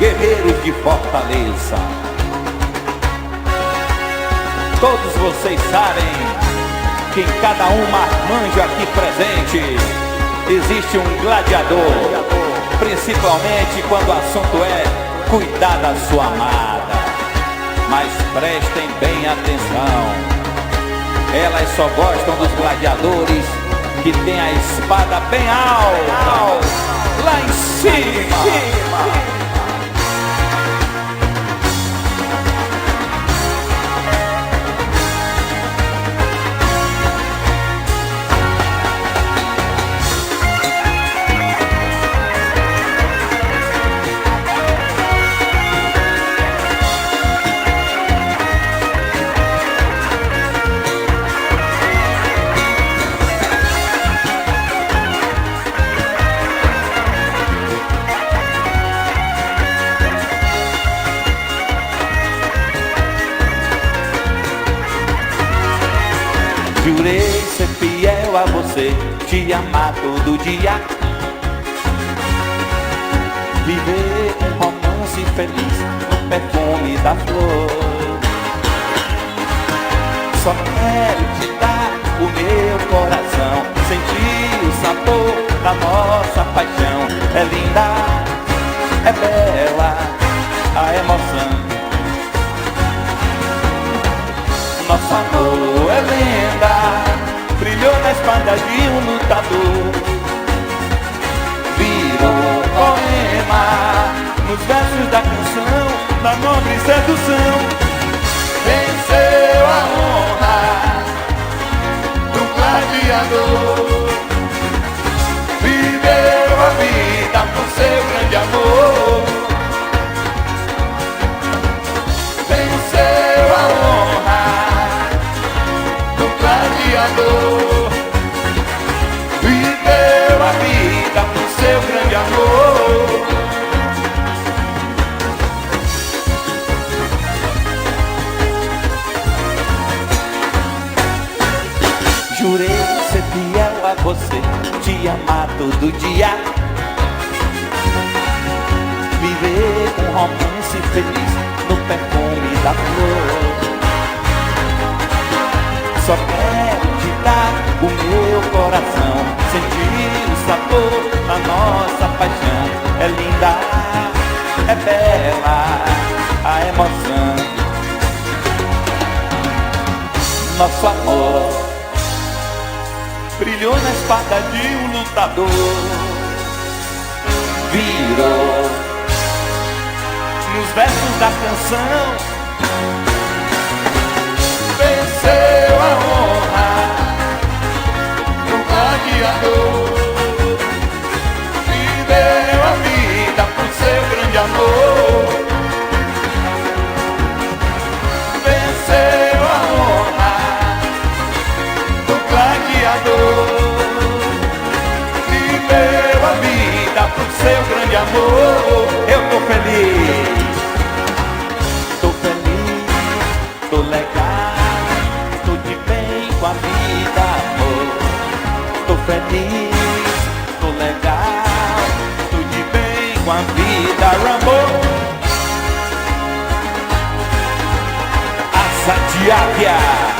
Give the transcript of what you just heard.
guerreiros de Fortaleza. Todos vocês sabem que em cada marmanjo aqui presente existe um gladiador, principalmente quando o assunto é cuidar da sua amada. Mas prestem bem atenção, elas só gostam dos gladiadores que tem a espada bem alta, lá em cima. Jurei ser fiel a você, te amar todo dia, viver um romance feliz no perfume da flor. Só quero te dar o meu coração, sentir o sabor da nossa paixão. É linda, é bela a emoção. Nosso amor é lenda, brilhou na espada de um lutador. Virou poema nos versos da canção, da nobre sedução. Venceu a honra do gladiador, viveu a vida por seu grande amor. Venceu a honra, viveu a vida por seu grande amor. Jurei ser fiel a você, te amar todo dia, viver um romance feliz no perfume da flor. Só quero te dar o meu coração, sentir o sabor da nossa paixão. É linda, é bela a emoção. Nosso amor brilhou na espada de um lutador, virou nos versos da canção. Venceu a honra do gladiador, viveu a vida por seu grande amor. Venceu a honra do gladiador, viveu a vida por seu grande amor. Eu tô feliz, tô feliz, tô legal, com a vida, amor. Tô feliz, tô legal, tô de bem com a vida, amor. Asa de águia.